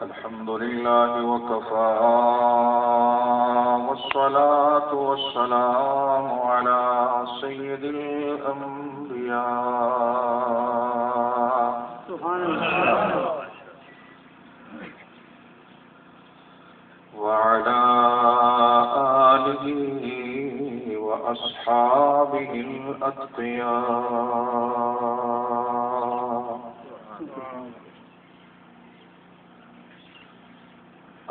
الحمد لله وكفى والصلاة والسلام على سيد الأنبياء سبحان الله وعلى آله وأصحابه الأتقياء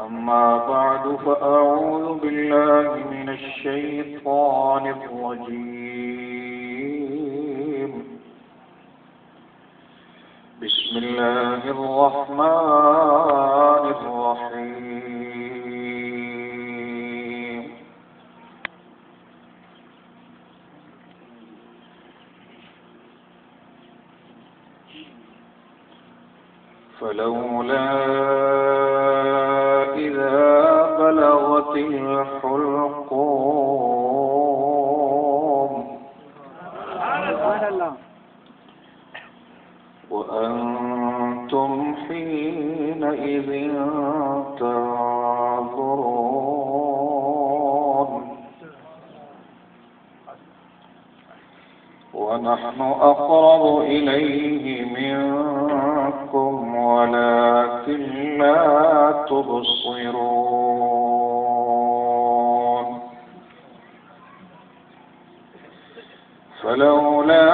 أما بعد فأعوذ بالله من الشيطان الرجيم بسم الله الرحمن الرحيم فلولا إذا بلغت الحلقوم وأنتم حينئذ تنظرون ونحن أقرب إليه منكم ولكن لا تبصرون فلولا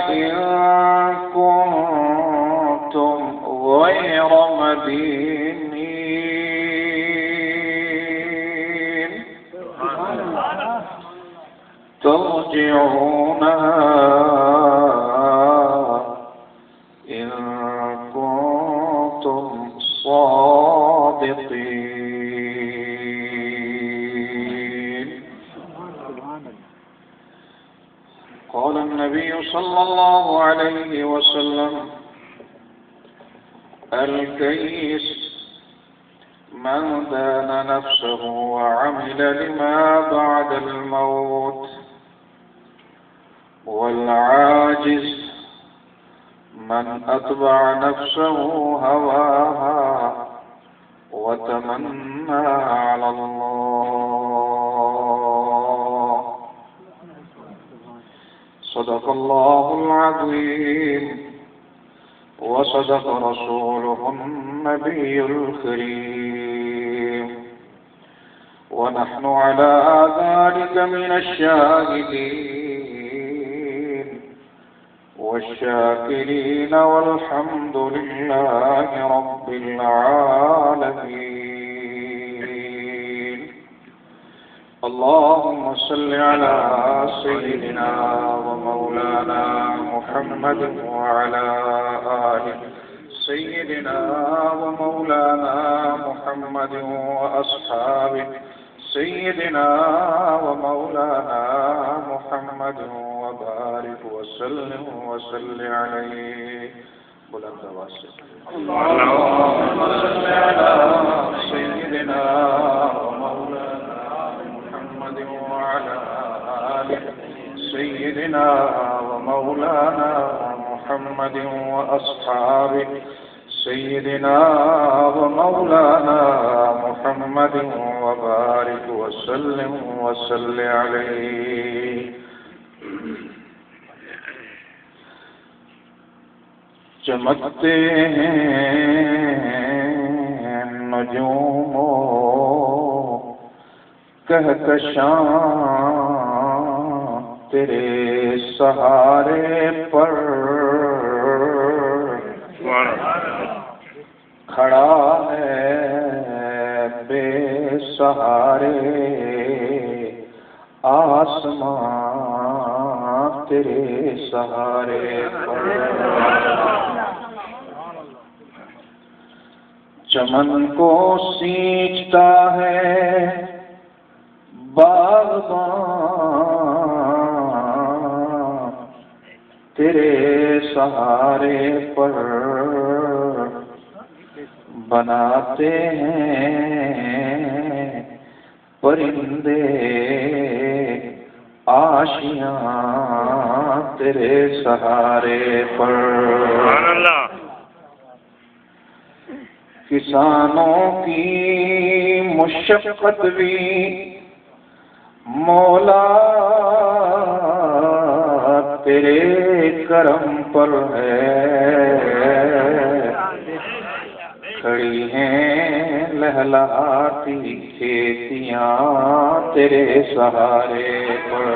إن كنتم غير مدينين ترجعونها إن كنتم صادقين. قال النبي صلى الله عليه وسلم: الكيس من دان نفسه وعمل لما بعد الموت، والعاجز من أتبع نفسه هواها وتمنى على الله. صدق الله العظيم وصدق رسوله النبي الكريم، ونحن على ذلك من الشاهدين والشاكرين والحمد لله رب العالمين. اللهم صل على سيدنا ومولانا محمد وعلى آل سيدنا ومولانا محمد وأصحابه سيدنا ومولانا محمد وبارك وسلم وصل عليه. بلند واسع. اللهم صل على سيدنا ومولانا محمد وعلى آل سيدنا ومولانا محمد وأصحابه سيدنا ومولانا محمد وبارك وسلم وصل عليه. چمکتے ہیں نجوم کہکشاں تیرے سہارے پر، کھڑا ہے بے سہارے آسمان تیرے سہارے پر. چمن کو سینچتا ہے باغباں تیرے سہارے پر، بناتے ہیں پرندے آشیاں تیرے سہارے پر. کسانوں کی مشقت بھی مولا تیرے کرم پر ہے، کھڑی ہیں لہلاتی کھیتیاں تیرے سہارے پر۔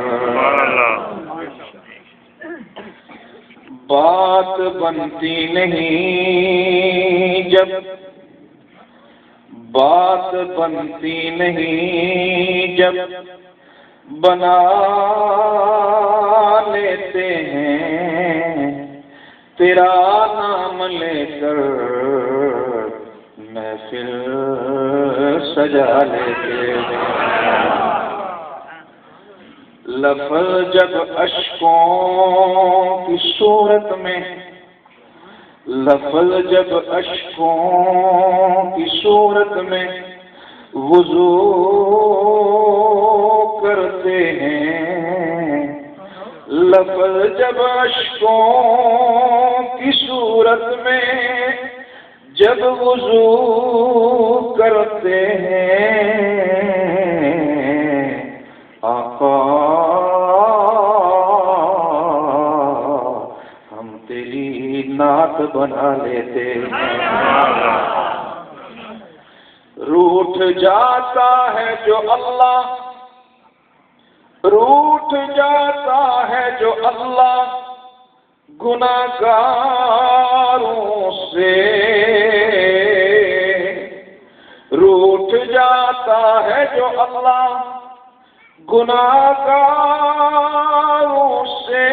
بات بنتی نہیں جب، بات بنتی نہیں جب بنا لیتے ہیں تیرا نام لے کر، محفل سجا لیتے ہیں۔ لفظ جب اشکوں کی صورت میں، لفظ جب اشکوں کی صورت میں وضو کرتے ہیں، لفظ جب اشکوں کی صورت میں جب وضو کرتے ہیں، آقا ہم تیری نعت بنا لیتے ہیں۔ روٹھ جاتا ہے جو اللہ، روٹھ جاتا ہے جو اللہ گناہگاروں سے، روٹھ جاتا ہے جو اللہ گناہگاروں سے،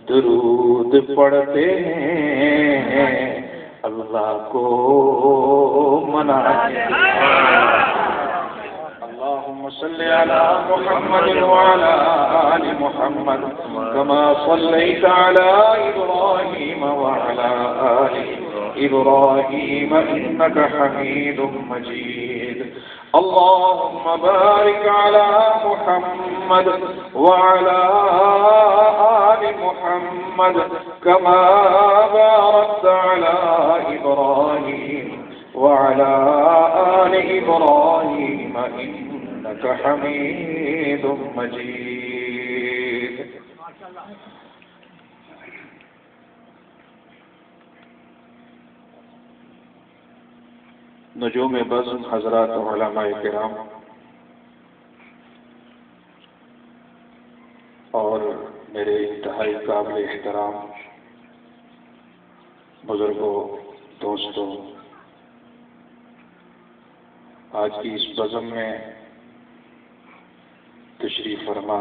درود پڑھتے ہیں اللہ کو مناتے ہیں۔ اللهم صل على محمد وعلى آل محمد كما صليت على إبراهيم وعلى آل إبراهيم إنك حميد مجيد۔ اللهم بارك على محمد وعلى آل محمد كما باركت على إبراهيم وعلى آل إبراهيم إنك حميد مجيد۔ نجوم بزم حضرات علماء کرام اور میرے انتہائی قابل احترام بزرگوں، دوستوں، آج کی اس بزم میں تشریف فرما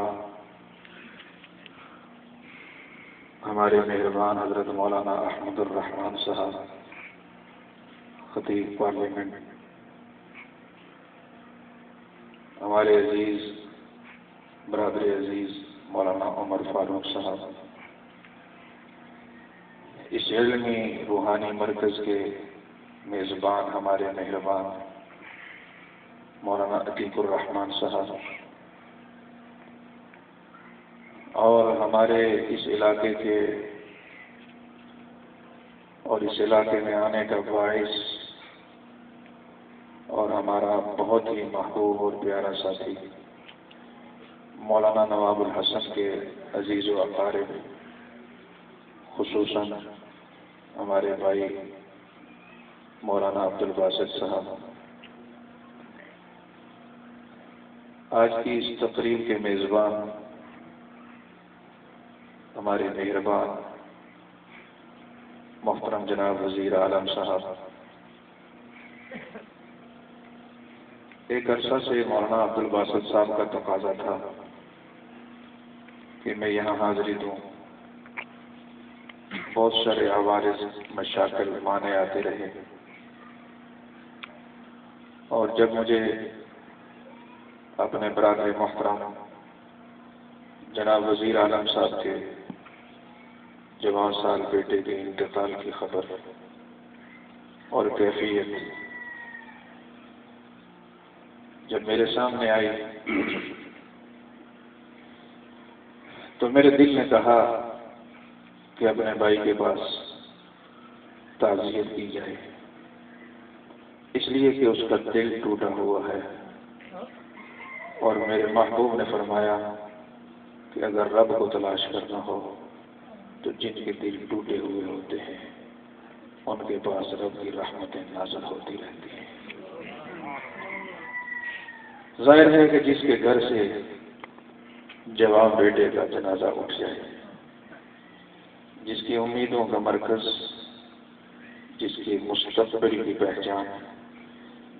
ہمارے مہربان حضرت مولانا احمد الرحمان صاحب، خطیب پارلیمنٹ، ہمارے عزیز برادر عزیز مولانا عمر فاروق صاحب، اس علمی روحانی مرکز کے میزبان ہمارے مہربان مولانا عتیق الرحمان صاحب، اور ہمارے اس علاقے کے اور اس علاقے میں آنے کا باعث اور ہمارا بہت ہی محبوب اور پیارا ساتھی مولانا نواب الحسن کے عزیز و اقارب، خصوصاً ہمارے بھائی مولانا عبدالباسط صاحب، آج کی اس تقریب کے میزبان ہمارے مہربان محترم جناب وزیر اعظم صاحب، ایک عرصہ سے مولانا عبدالباسط صاحب کا تقاضا تھا کہ میں یہاں حاضری دوں، بہت سارے عوارض مشاکل مانے آتے رہے، اور جب مجھے اپنے برادر محترم جناب وزیر اعظم صاحب کے جوان سال بیٹے کے انتقال کی خبر اور کیفیت جب میرے سامنے آئی تو میرے دل نے کہا کہ اپنے بھائی کے پاس تعزیت کی جائے، اس لیے کہ اس کا دل ٹوٹا ہوا ہے۔ اور میرے محبوب نے فرمایا کہ اگر رب کو تلاش کرنا ہو تو جن کے دل ٹوٹے ہوئے ہوتے ہیں ان کے پاس رب کی رحمتیں نازل ہوتی رہتی ہیں۔ ظاہر ہے کہ جس کے گھر سے جوان بیٹے کا جنازہ اٹھ جائے، جس کی امیدوں کا مرکز، جس کی مستقبل کی پہچان،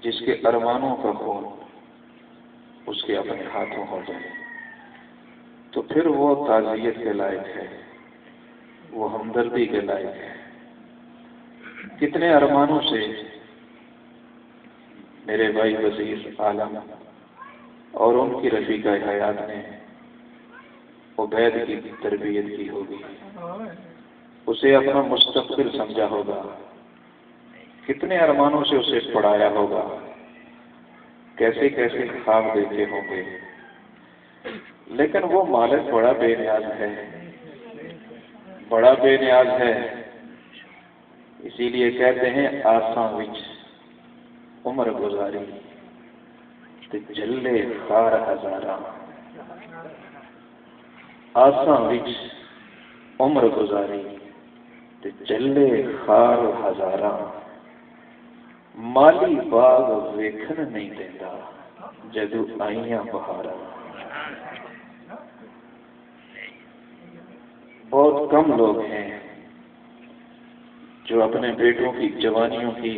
جس کے ارمانوں کا خون اس کے اپنے ہاتھوں ہو جائے، تو پھر وہ تعزیت کے لائق ہے، وہ ہمدردی کے لائق ہے۔ کتنے ارمانوں سے میرے بھائی وزیر عالم اور ان کی رفیقہ حیات نے عبید کی تربیت کی ہوگی، اسے اپنا مستقبل سمجھا ہوگا، کتنے ارمانوں سے اسے پڑھایا ہوگا، کیسے کیسے خواب دیکھے ہوں گے، لیکن وہ مالک بڑا بے نیاز ہے، بڑا بے نیاز ہے۔ اسی لیے کہتے ہیں آساں وچ عمر گزاری تے جلے خار ہزاراں، آساں وچ عمر گزاری تے جلے خار ہزاراں، مالی باغ ویکھن نہیں دیندا جدوں آئیاں بہاراں۔ بہت کم لوگ ہیں جو اپنے بیٹوں کی جوانیوں کی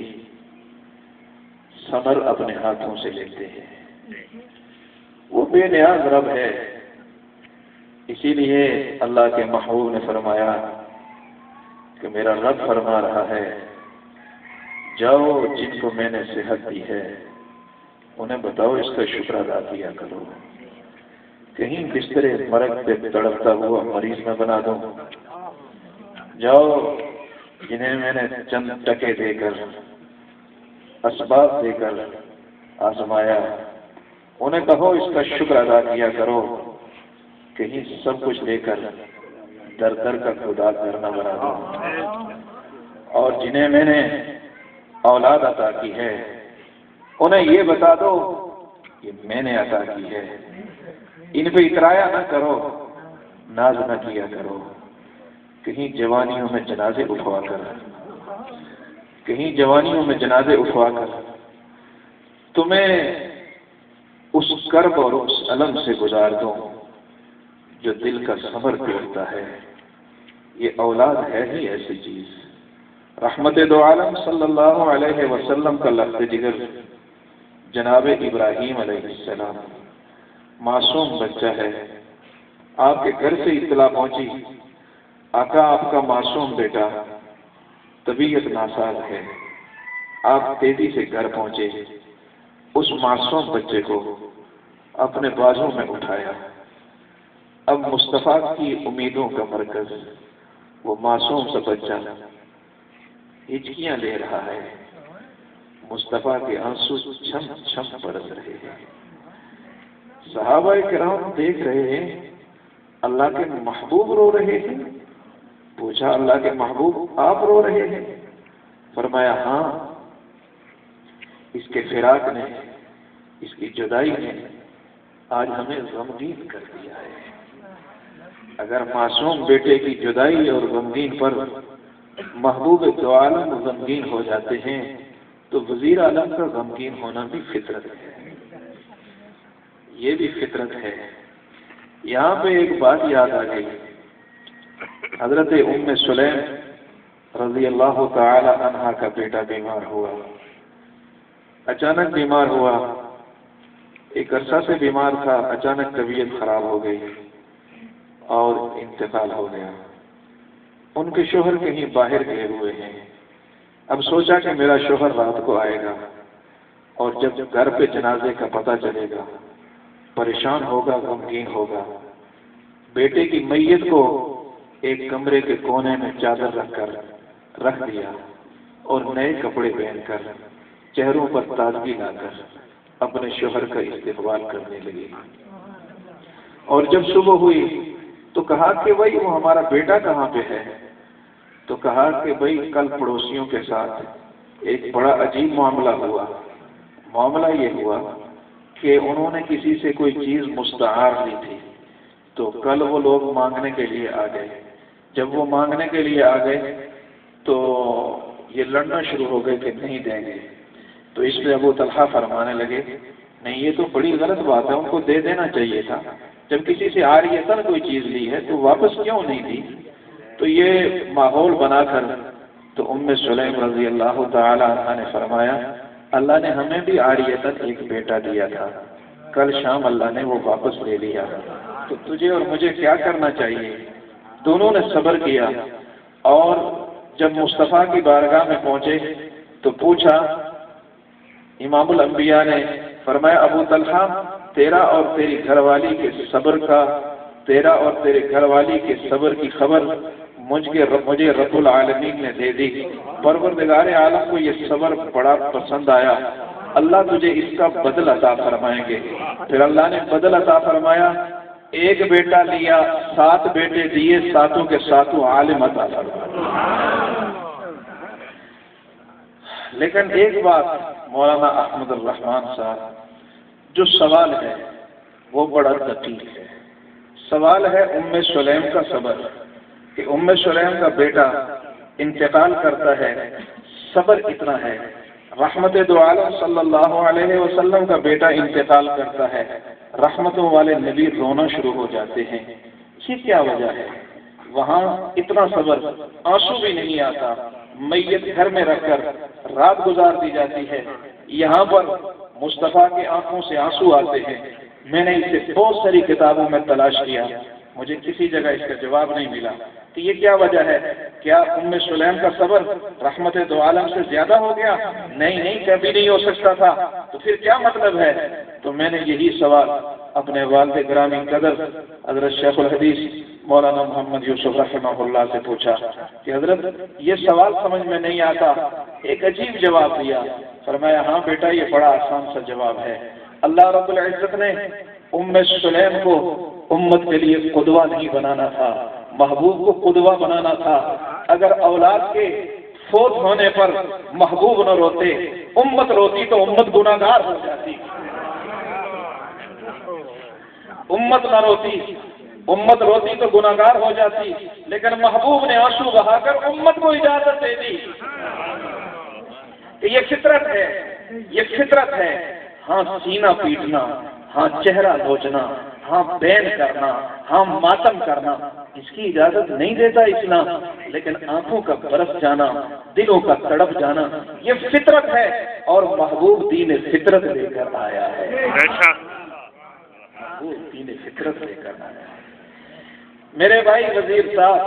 ثمر اپنے ہاتھوں سے لیتے ہیں۔ وہ بے نیاز رب ہے، اسی لیے اللہ کے محبوب نے فرمایا کہ میرا رب فرما رہا ہے جاؤ جن کو میں نے صحت دی ہے انہیں بتاؤ اس کا شکر ادا کیا کرو، کہیں بستر مرگ پہ تڑپتا ہوا مریض نہ بنا دو۔ جاؤ جنہیں میں نے چند ٹکے دے کر، اسباب دے کر آزمایا، انہیں کہو اس کا شکر ادا کیا کرو، کہیں سب کچھ لے کر در در کا خدا کرنا بنا دو۔ اور جنہیں میں نے اولاد عطا کی ہے انہیں یہ بتا دو کہ میں نے عطا کی ہے، ان پہ اترایا نہ کرو، ناز نہ کیا کرو، کہیں جوانیوں میں جنازے اٹھوا کر، کہیں جوانیوں میں جنازے اٹھوا کر تمہیں اس کرب اور اس الم سے گزار دو جو دل کا صبر توڑتا ہے۔ یہ اولاد ہے ہی ایسی چیز۔ رحمت دو عالم صلی اللہ علیہ وسلم کا لخت جگر جناب ابراہیم علیہ السلام معصوم بچہ ہے۔ آپ کے گھر سے اطلاع پہنچی آقا آپ کا معصوم بیٹا طبیعت ناساز ہے۔ آپ تیزی سے گھر پہنچے، اس معصوم بچے کو اپنے بازوں میں اٹھایا۔ اب مصطفیٰ کی امیدوں کا مرکز وہ معصوم سا بچہ ہچکیاں لے رہا ہے، مصطفیٰ کے آنسو چھم چھم برس رہے ہیں۔ صحابہ کرام دیکھ رہے ہیں اللہ کے محبوب رو رہے ہیں۔ پوچھا اللہ کے محبوب آپ رو رہے ہیں؟ فرمایا ہاں، اس کے فراق نے، اس کی جدائی نے آج ہمیں غمگین کر دیا ہے۔ اگر معصوم بیٹے کی جدائی اور غمگین پر محبوب دو عالم غمگین ہو جاتے ہیں تو وزیر عالم کا غمگین ہونا بھی فطرت ہے، یہ بھی فطرت ہے۔ یہاں پہ ایک بات یاد آ گئی، حضرت ام سلیم رضی اللہ تعالی عنہا کا بیٹا بیمار ہوا، اچانک بیمار ہوا، ایک عرصہ سے بیمار تھا، اچانک طبیعت خراب ہو گئی اور انتقال ہو گیا۔ ان کے شوہر کہیں باہر گئے ہوئے ہیں۔ اب سوچا کہ میرا شوہر رات کو آئے گا اور جب گھر پہ جنازے کا پتہ چلے گا پریشان ہوگا، غمگین ہوگا۔ بیٹے کی میت کو ایک کمرے کے کونے میں چادر رکھ کر رکھ دیا اور نئے کپڑے پہن کر چہروں پر تازگی لا کر اپنے شوہر کا استقبال کرنے لگی۔ اور جب صبح ہوئی تو کہا کہ بھائی وہ ہمارا بیٹا کہاں پہ ہے؟ تو کہا کہ بھائی کل پڑوسیوں کے ساتھ ایک بڑا عجیب معاملہ ہوا۔ معاملہ یہ ہوا کہ انہوں نے کسی سے کوئی چیز مستعار لی تھی، تو کل وہ لوگ مانگنے کے لیے آ گئے۔ جب وہ مانگنے کے لیے آ گئے تو یہ لڑنا شروع ہو گئے کہ نہیں دیں گے۔ تو اس پہ ابو طلحہ فرمانے لگے نہیں، یہ تو بڑی غلط بات ہے، ان کو دے دینا چاہیے تھا۔ جب کسی سے عاریۃً کوئی چیز لی ہے تو واپس کیوں نہیں دی؟ تو یہ ماحول بنا کر تو ام سلیم رضی اللہ تعالی عنہ نے فرمایا اللہ نے ہمیں بھی عاریۃً ایک بیٹا دیا تھا، کل شام اللہ نے وہ واپس لے لیا، تو تجھے اور مجھے کیا کرنا چاہیے؟ دونوں نے صبر کیا، اور جب مصطفیٰ کی بارگاہ میں پہنچے تو پوچھا، امام الانبیاء نے فرمایا ابو طلحہ تیرا اور تیری گھر والی کے صبر کا، تیرا اور تیرے گھر والی کے صبر کی خبر مجھے رب العالمین نے دے دی، پروردگار عالم کو یہ صبر بڑا پسند آیا، اللہ تجھے اس کا بدل عطا فرمائیں گے۔ پھر اللہ نے بدل عطا فرمایا، ایک بیٹا لیا، 7 بیٹے دیے، 7 کے 7 عالم عطا فرمائے۔ لیکن ایک بات مولانا احمد الرحمان صاحب، جو سوال ہے وہ بڑا دقیق ہے۔ سوال ہے ام سلیم کا صبر، کہ ام سلیم کا بیٹا انتقال کرتا ہے، صبر اتنا ہے۔ رحمت دو عالم صلی اللہ علیہ وسلم کا بیٹا انتقال کرتا ہے، رحمتوں والے نبی رونا شروع ہو جاتے ہیں۔ یہ کیا وجہ ہے؟ وہاں اتنا صبر، آنسو بھی نہیں آتا، میت گھر میں رکھ کر رات گزار دی جاتی ہے، یہاں پر مصطفیٰ کی آنکھوں سے آنسو آتے ہیں۔ میں نے اسے بہت ساری کتابوں میں تلاش کیا، مجھے کسی جگہ اس کا جواب نہیں ملا کہ یہ کیا وجہ ہے۔ کیا ام سلیم کا صبر رحمت دو عالم سے زیادہ ہو گیا؟ نہیں، کبھی نہیں ہو سکتا تھا۔ تو پھر کیا مطلب ہے؟ تو میں نے یہی سوال اپنے والد گرامی قدر حضرت شیخ الحدیث مولانا محمد یوسف رحمہ اللہ سے پوچھا کہ حضرت یہ سوال سمجھ میں نہیں آتا، ایک عجیب جواب دیا۔ فرمایا ہاں بیٹا، یہ بڑا آسان سا جواب ہے۔ اللہ رب العزت نے ام سلیم کو امت کے لیے قدوہ نہیں بنانا تھا، محبوب کو قدوہ بنانا تھا۔ اگر اولاد کے فوت ہونے پر محبوب نہ روتے، امت روتی تو امت گناہگار ہو جاتی۔ امت نہ روتی، امت روتی تو گناہگار ہو جاتی، لیکن محبوب نے آنسو بہا کر امت کو اجازت دے دی کہ یہ فطرت ہے، یہ فطرت ہے۔ ہاں سینہ پیٹنا، ہاں چہرہ نوچنا، ہاں بین کرنا، ہاں ماتم کرنا، اس کی اجازت نہیں دیتا اسلام، لیکن آنکھوں کا برس جانا، دلوں کا تڑپ جانا، یہ فطرت ہے، اور محبوب دین فطرت لے کر آیا ہے۔ محبوب دین فطرت لے کر آیا ہے۔ میرے بھائی وزیر صاحب،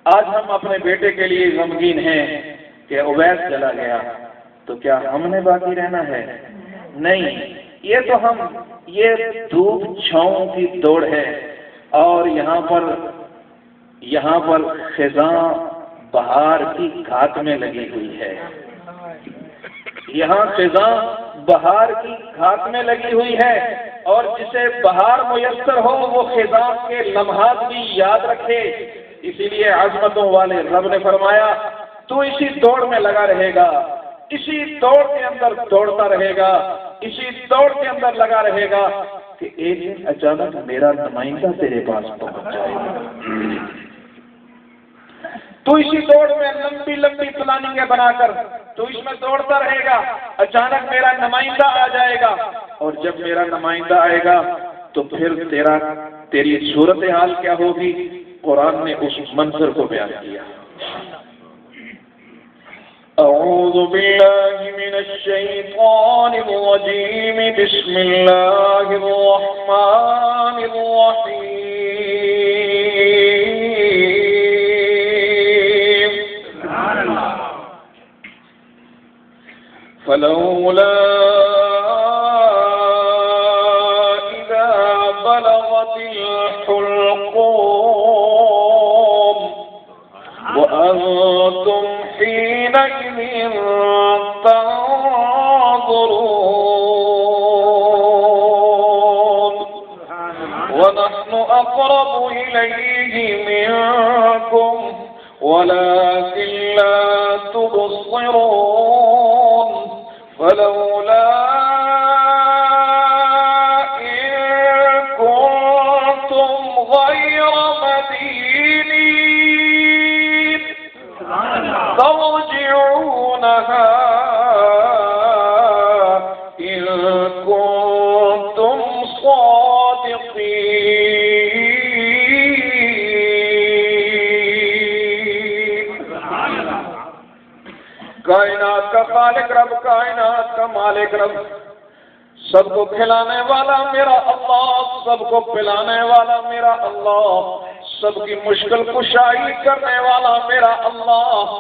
آج ہم اپنے بیٹے کے لیے غمگین ہیں کہ عبید چلا گیا، تو کیا ہم نے باقی رہنا ہے؟ نہیں، یہ تو ہم، یہ دھوپ چھاؤں کی دوڑ ہے، اور یہاں پر خزاں بہار کی گھات میں لگی ہوئی ہے، یہاں خزاں بہار کی گھات میں لگی ہوئی ہے، اور جسے بہار میسر ہو وہ خزاں کے لمحات بھی یاد رکھے۔ اسی لیے عظمتوں والے رب نے فرمایا تو اسی دوڑ میں لگا رہے گا، اسی دوڑ کے اندر دوڑتا رہے گا، اسی دوڑ کے اندر لگا رہے گا کہ ایک دن اچانک میرا نمائندہ تیرے پاس پہنچ جائے گا۔ تو اسی دوڑ میں لمبی لمبی پلاننگیں بنا کر تو اس میں دوڑتا رہے گا، اچانک میرا نمائندہ آ جائے گا، اور جب میرا نمائندہ آئے گا تو پھر تیری صورتحال کیا ہوگی؟ قرآن نے اس منظر کو بیان کیا۔ اعوذ باللہ من الشیطان الرجیم، بسم اللہ الرحمن الرحیم۔ فلولا اذا بلغت الحلقوم وانتم حينئذ تنظرون ونحن أقرب إليه منكم ولكن لا تبصرون فلولا إن كنتم غير مدينين ترجعونها إن كنتم صادقين. کائنات کا خالق رب، کائنات کا مالک رب، سب کو کھلانے والا میرا اللہ، سب کو پلانے والا میرا اللہ، سب کی مشکل کشائی کرنے والا میرا اللہ.